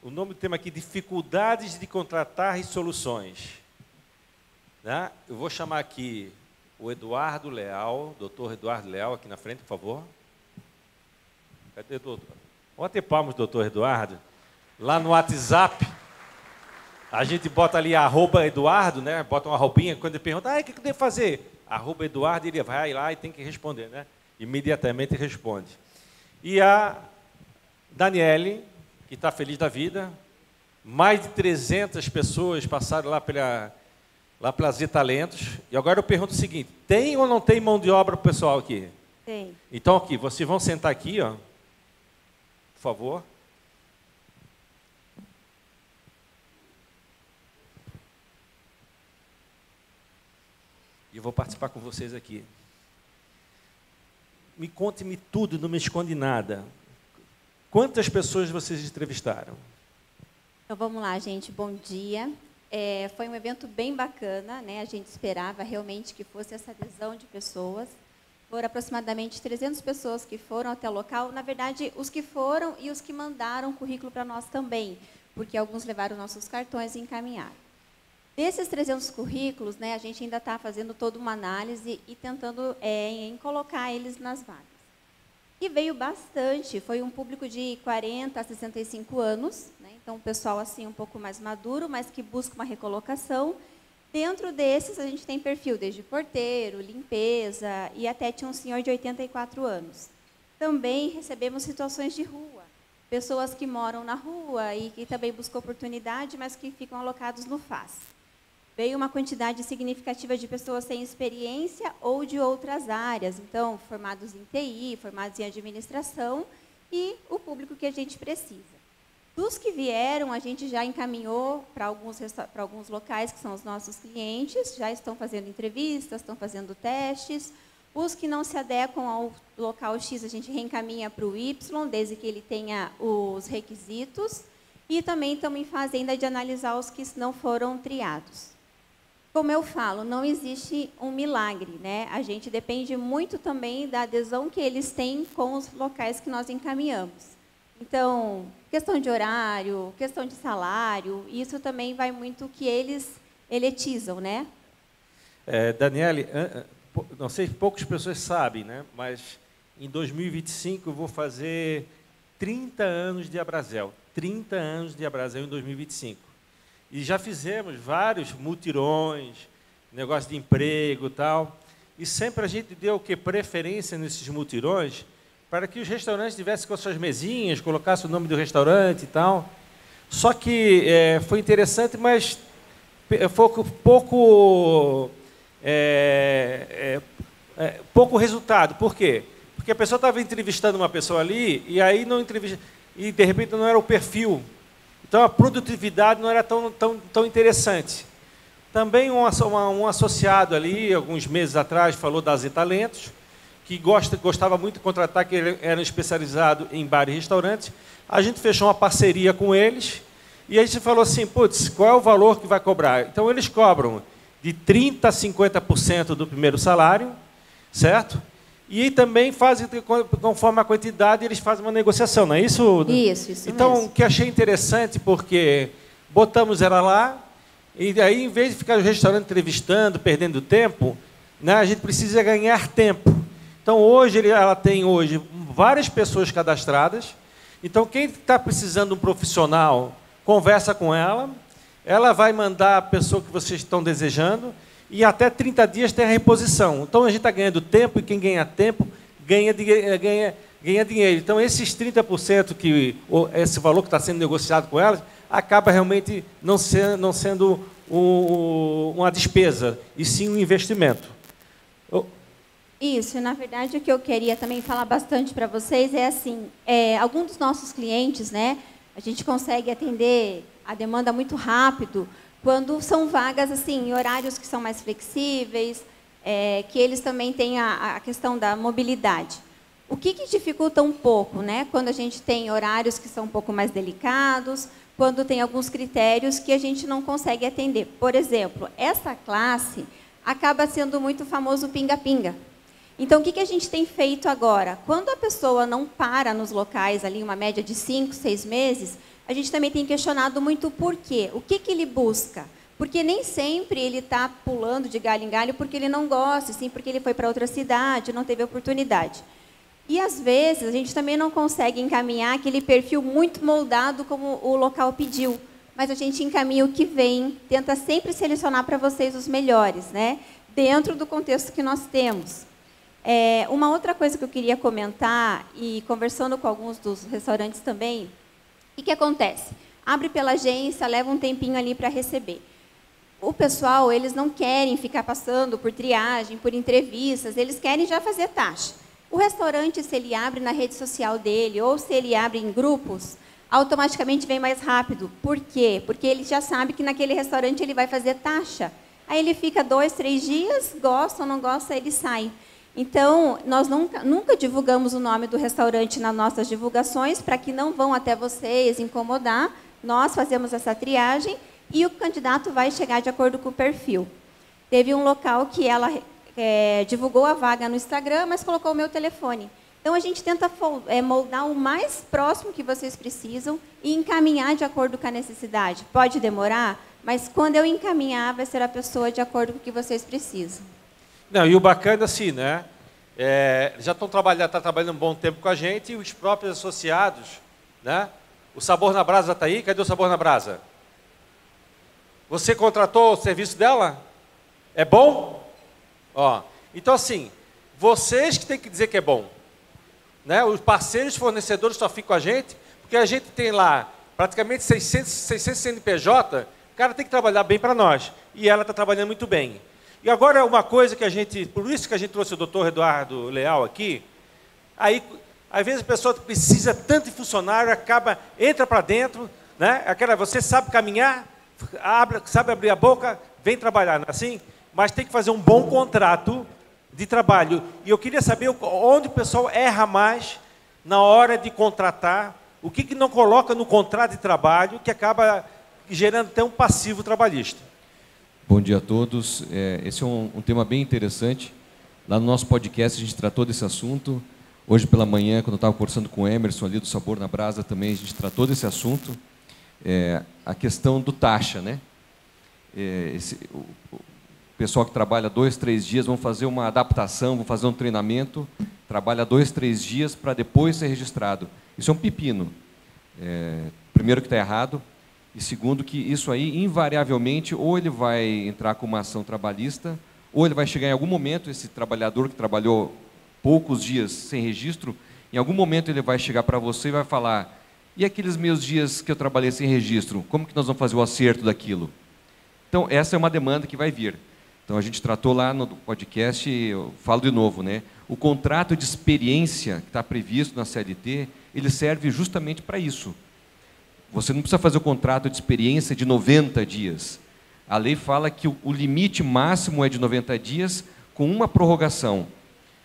O nome do tema aqui, dificuldades de contratar e soluções. Né? Eu vou chamar aqui o Eduardo Leal, doutor Eduardo Leal, aqui na frente, por favor. Cadê o doutor? Vamos ter palmas, doutor Eduardo. Lá no WhatsApp, a gente bota ali @Eduardo, né? Bota uma roupinha, quando ele pergunta, o que eu devo fazer? @Eduardo, ele vai lá e tem que responder, né? Imediatamente responde. E a Daniele, que está feliz da vida, mais de 300 pessoas passaram lá pela Z-Talentos. E agora eu pergunto o seguinte, tem ou não tem mão de obra para o pessoal aqui? Tem. Então, aqui, vocês vão sentar aqui, ó, por favor. E eu vou participar com vocês aqui. Conte-me tudo, não me esconde nada. Quantas pessoas vocês entrevistaram? Então, vamos lá, gente. Bom dia. Foi um evento bem bacana, né? A gente esperava realmente que fosse essa adesão de pessoas. Foram aproximadamente 300 pessoas que foram até o local. Na verdade, os que foram e os que mandaram currículo para nós também, porque alguns levaram nossos cartões e encaminharam. Desses 300 currículos, né, a gente ainda está fazendo toda uma análise e tentando em colocar eles nas vagas. E veio bastante, foi um público de 40 a 65 anos, né, então, um pessoal assim, um pouco mais maduro, mas que busca uma recolocação. Dentro desses, a gente tem perfil desde porteiro, limpeza, e até tinha um senhor de 84 anos. Também recebemos situações de rua, pessoas que moram na rua e que também buscam oportunidade, mas que ficam alocados no FAS. Veio uma quantidade significativa de pessoas sem experiência ou de outras áreas, então, formados em TI, formados em administração, e o público que a gente precisa. Dos que vieram, a gente já encaminhou para alguns locais, que são os nossos clientes, já estão fazendo entrevistas, estão fazendo testes. Os que não se adequam ao local X, a gente reencaminha para o Y, desde que ele tenha os requisitos. E também estamos em fase ainda de analisar os que não foram triados. Como eu falo, não existe um milagre, né? A gente depende muito também da adesão que eles têm com os locais que nós encaminhamos. Então, questão de horário, questão de salário, isso também vai muito que eles eletizam, né? Daniele, não sei se poucas pessoas sabem, né? Mas em 2025 eu vou fazer 30 anos de Abrazel. 30 anos de Abrazel em 2025. E já fizemos vários mutirões, negócio de emprego e tal. E sempre a gente deu preferência nesses mutirões para que os restaurantes tivessem com suas mesinhas, colocassem o nome do restaurante e tal. Só que foi interessante, mas foi pouco resultado. Por quê? Porque a pessoa estava entrevistando uma pessoa ali e aí e de repente não era o perfil. Então a produtividade não era tão interessante. Também um associado ali, alguns meses atrás, falou da Z-Talentos, que gostava muito de contratar, que era especializado em bar e restaurantes. A gente fechou uma parceria com eles e a gente falou assim, putz, qual é o valor que vai cobrar? Então, eles cobram de 30% a 50% do primeiro salário, certo? E também fazem, conforme a quantidade, eles fazem uma negociação, não é isso? Isso então, mesmo. O que achei interessante, porque botamos ela lá, e aí, em vez de ficar no restaurante entrevistando, perdendo tempo, né, a gente precisa ganhar tempo. Então, ela tem várias pessoas cadastradas. Então, quem está precisando de um profissional, conversa com ela. Ela vai mandar a pessoa que vocês estão desejando. E até 30 dias tem a reposição. Então, a gente está ganhando tempo, e quem ganha tempo ganha dinheiro. Então, esses 30%, esse valor que está sendo negociado com elas, acaba realmente não sendo uma despesa, e sim um investimento. Isso, na verdade, o que eu queria também falar bastante para vocês é assim, alguns dos nossos clientes, né, a gente consegue atender a demanda muito rápido, quando são vagas assim, em horários que são mais flexíveis, que eles também têm a questão da mobilidade. O que dificulta um pouco, né, quando a gente tem horários que são um pouco mais delicados, quando tem alguns critérios que a gente não consegue atender. Por exemplo, essa classe acaba sendo muito famoso pinga-pinga. Então, o que a gente tem feito agora? Quando a pessoa não para nos locais, ali uma média de 5, 6 meses, a gente também tem questionado muito o porquê. O que ele busca? Porque nem sempre ele está pulando de galho em galho porque ele não gosta, sim porque ele foi para outra cidade, não teve oportunidade. E, às vezes, a gente também não consegue encaminhar aquele perfil muito moldado como o local pediu. Mas a gente encaminha o que vem, tenta sempre selecionar para vocês os melhores, né? Dentro do contexto que nós temos. Uma outra coisa que eu queria comentar, e conversando com alguns dos restaurantes também, o que acontece? Abre pela agência, leva um tempinho ali para receber. O pessoal, eles não querem ficar passando por triagem, por entrevistas, eles querem já fazer taxa. O restaurante, se ele abre na rede social dele, ou se ele abre em grupos, automaticamente vem mais rápido. Por quê? Porque ele já sabe que naquele restaurante ele vai fazer taxa. Aí ele fica 2, 3 dias, gosta ou não gosta, ele sai. Então, nós nunca divulgamos o nome do restaurante nas nossas divulgações, para que não vão até vocês incomodar. Nós fazemos essa triagem e o candidato vai chegar de acordo com o perfil. Teve um local que ela divulgou a vaga no Instagram, mas colocou o meu telefone. Então, a gente tenta moldar o mais próximo que vocês precisam e encaminhar de acordo com a necessidade. Pode demorar, mas quando eu encaminhar, vai ser a pessoa de acordo com o que vocês precisam. Não, e o bacana assim, né? Já estão trabalhando um bom tempo com a gente e os próprios associados, né? O Sabor na Brasa está aí? Cadê o Sabor na Brasa? Você contratou o serviço dela? É bom? Ó, então, assim, vocês que têm que dizer que é bom. Né? Os parceiros, fornecedores só ficam com a gente, porque a gente tem lá praticamente 600 CNPJ, o cara tem que trabalhar bem para nós. E ela está trabalhando muito bem. E agora uma coisa que a gente, por isso que a gente trouxe o doutor Eduardo Leal aqui, aí, às vezes a pessoa precisa tanto de funcionário, entra para dentro, né? Você sabe caminhar, sabe abrir a boca, vem trabalhar, não é assim? Mas tem que fazer um bom contrato de trabalho. E eu queria saber onde o pessoal erra mais na hora de contratar, o que não coloca no contrato de trabalho que acaba gerando até um passivo trabalhista. Bom dia a todos. Esse é um tema bem interessante. Lá no nosso podcast a gente tratou desse assunto. Hoje pela manhã, quando eu estava conversando com o Emerson ali do Sabor na Brasa, também a gente tratou desse assunto. A questão do taxa, né? O pessoal que trabalha 2, 3 dias, vão fazer uma adaptação, vão fazer um treinamento, trabalha 2, 3 dias para depois ser registrado. Isso é um pepino. Primeiro que está errado. E segundo, que isso aí, invariavelmente, ou ele vai entrar com uma ação trabalhista, ou ele vai chegar em algum momento, esse trabalhador que trabalhou poucos dias sem registro, em algum momento ele vai chegar para você e vai falar: e aqueles meus dias que eu trabalhei sem registro, como que nós vamos fazer o acerto daquilo? Então, essa é uma demanda que vai vir. Então, a gente tratou lá no podcast, eu falo de novo, né? O contrato de experiência que está previsto na CLT, ele serve justamente para isso. Você não precisa fazer o contrato de experiência de 90 dias. A lei fala que o limite máximo é de 90 dias com uma prorrogação.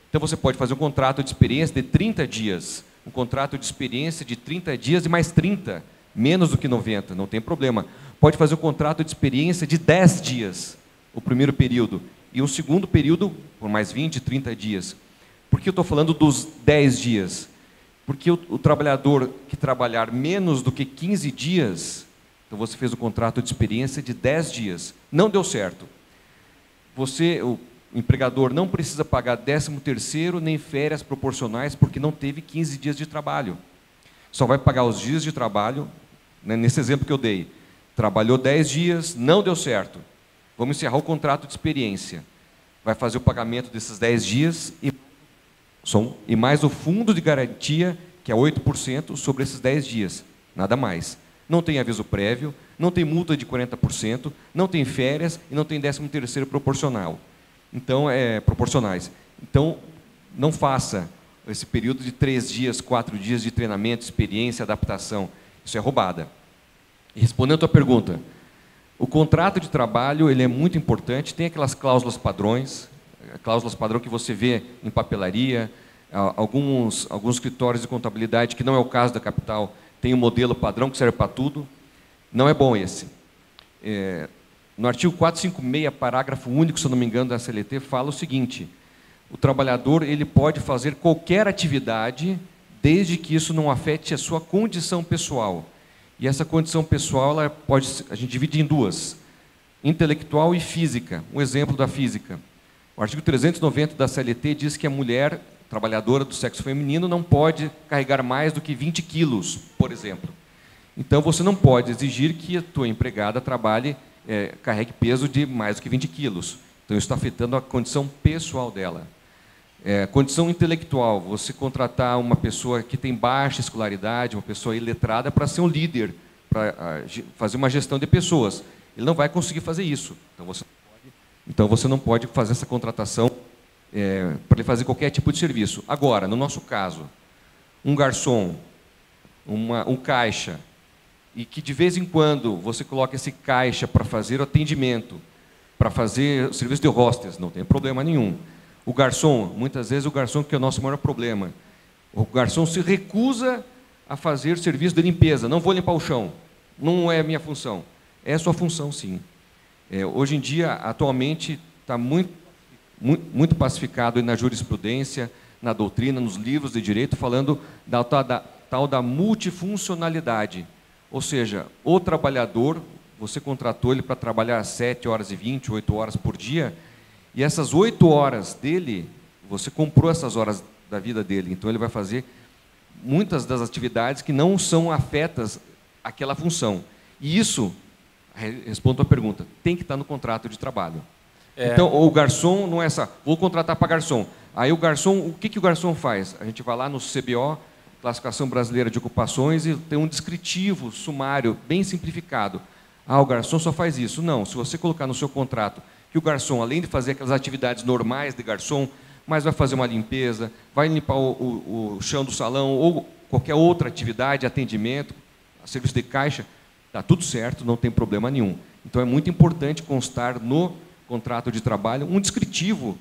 Então, você pode fazer um contrato de experiência de 30 dias, um contrato de experiência de 30 dias e mais 30, menos do que 90, não tem problema. Pode fazer um contrato de experiência de 10 dias, o primeiro período, e o segundo período por mais 20, 30 dias. Por que eu estou falando dos 10 dias? Porque o trabalhador que trabalhar menos do que 15 dias, então você fez o contrato de experiência de 10 dias, não deu certo. O empregador não precisa pagar 13º nem férias proporcionais porque não teve 15 dias de trabalho. Só vai pagar os dias de trabalho, né, nesse exemplo que eu dei. Trabalhou 10 dias, não deu certo. Vamos encerrar o contrato de experiência. Vai fazer o pagamento desses 10 dias e mais o fundo de garantia, que é 8% sobre esses 10 dias. Nada mais. Não tem aviso prévio, não tem multa de 40%, não tem férias e não tem 13º proporcional. Então, proporcionais. Então, não faça esse período de 3 dias, 4 dias de treinamento, experiência, adaptação. Isso é roubada. E respondendo a tua pergunta, o contrato de trabalho ele é muito importante, tem aquelas cláusulas padrões, cláusulas padrão que você vê em papelaria, alguns escritórios de contabilidade, que não é o caso da Capital, tem um modelo padrão que serve para tudo. Não é bom esse. No artigo 456, parágrafo único, se eu não me engano, da CLT, fala o seguinte: o trabalhador ele pode fazer qualquer atividade, desde que isso não afete a sua condição pessoal. E essa condição pessoal, a gente divide em duas, intelectual e física. Um exemplo da física. O artigo 390 da CLT diz que a mulher trabalhadora do sexo feminino não pode carregar mais do que 20 quilos, por exemplo. Então, você não pode exigir que a tua empregada carregue peso de mais do que 20 quilos. Então, isso está afetando a condição pessoal dela. Condição intelectual, você contratar uma pessoa que tem baixa escolaridade, uma pessoa iletrada, para ser um líder, para fazer uma gestão de pessoas. Ele não vai conseguir fazer isso. Então, você não pode fazer essa contratação para ele fazer qualquer tipo de serviço. Agora, no nosso caso, um garçom, um caixa, e que de vez em quando você coloca esse caixa para fazer o atendimento, para fazer o serviço de hostess, não tem problema nenhum. O garçom, muitas vezes o garçom que é o nosso maior problema. O garçom se recusa a fazer serviço de limpeza. Não vou limpar o chão, não é a minha função. É a sua função, sim. Hoje em dia, atualmente, está muito pacificado na jurisprudência, na doutrina, nos livros de direito, falando da tal da multifuncionalidade. Ou seja, o trabalhador, você contratou ele para trabalhar 7 horas e 20, 8 horas por dia, e essas 8 horas dele, você comprou essas horas da vida dele, então ele vai fazer muitas das atividades que não são afetas àquela função. E isso, respondo a pergunta, tem que estar no contrato de trabalho. Então, o garçom não é vou contratar para garçom. Aí o garçom, o que o garçom faz? A gente vai lá no CBO, Classificação Brasileira de Ocupações, e tem um descritivo, sumário, bem simplificado. O garçom só faz isso. Não, se você colocar no seu contrato que o garçom, além de fazer aquelas atividades normais de garçom, mas vai fazer uma limpeza, vai limpar o chão do salão, ou qualquer outra atividade, atendimento, serviço de caixa, está tudo certo, não tem problema nenhum. Então, é muito importante constar no contrato de trabalho um descritivo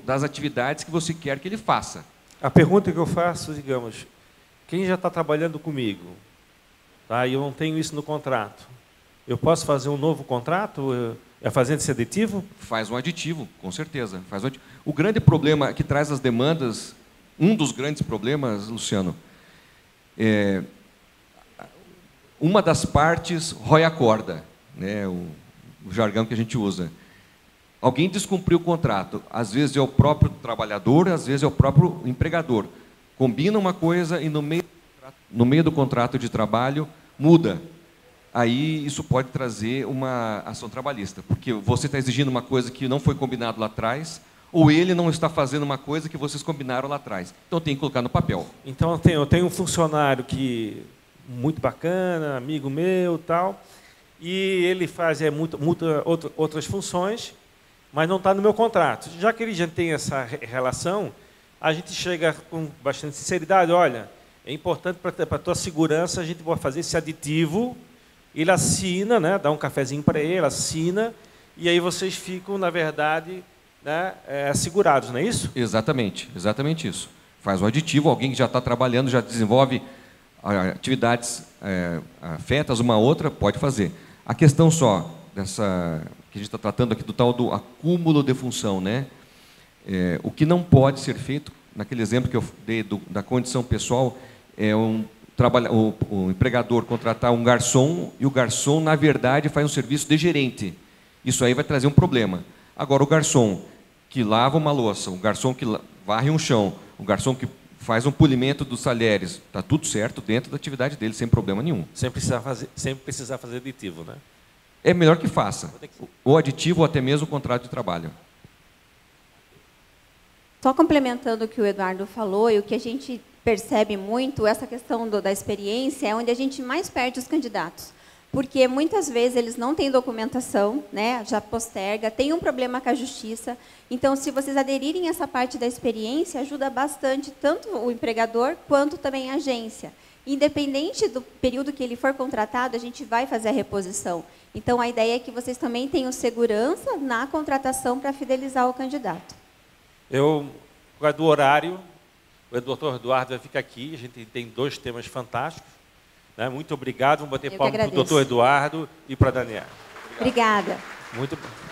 das atividades que você quer que ele faça. A pergunta que eu faço, digamos, quem já está trabalhando comigo, tá, e eu não tenho isso no contrato, eu posso fazer um novo contrato, fazendo esse aditivo? Faz um aditivo, com certeza. O grande problema que traz as demandas, um dos grandes problemas, Luciano, uma das partes rói a corda, né, o jargão que a gente usa. Alguém descumpriu o contrato, às vezes é o próprio trabalhador, às vezes é o próprio empregador. Combina uma coisa e no meio do contrato de trabalho muda. Aí isso pode trazer uma ação trabalhista, porque você está exigindo uma coisa que não foi combinado lá atrás, ou ele não está fazendo uma coisa que vocês combinaram lá atrás. Então tem que colocar no papel. Então eu tenho um funcionário que muito bacana, amigo meu, tal, e ele faz outras funções, mas não está no meu contrato. Já que ele já tem essa relação, a gente chega com bastante sinceridade, olha, é importante para a tua segurança, a gente vai fazer esse aditivo, ele assina, né, dá um cafezinho para ele, assina, e aí vocês ficam, na verdade, né, assegurados, não é isso? Exatamente isso. Faz o aditivo, alguém que já está trabalhando, já desenvolve atividades afetas uma a outra, pode fazer. A questão só, dessa que a gente está tratando aqui do tal do acúmulo de função, né? O que não pode ser feito, naquele exemplo que eu dei da condição pessoal, é o empregador contratar um garçom e o garçom, na verdade, faz um serviço de gerente. Isso aí vai trazer um problema. Agora, o garçom que lava uma louça, o garçom que varre um chão, o garçom que faz um polimento dos talheres, está tudo certo dentro da atividade dele, sem problema nenhum. Sem precisar fazer aditivo, né? É melhor que faça. O aditivo ou até mesmo o contrato de trabalho. Só complementando o que o Eduardo falou, e o que a gente percebe muito, essa questão da experiência é onde a gente mais perde os candidatos. Porque muitas vezes eles não têm documentação, né, já posterga, tem um problema com a justiça. Então, se vocês aderirem a essa parte da experiência, ajuda bastante tanto o empregador quanto também a agência. Independente do período que ele for contratado, a gente vai fazer a reposição. Então, a ideia é que vocês também tenham segurança na contratação para fidelizar o candidato. Por causa do horário, o doutor Eduardo vai ficar aqui, a gente tem 2 temas fantásticos. Né? Muito obrigado, vamos bater palmas para o doutor Eduardo e para a Daniela. Obrigada. Muito bom.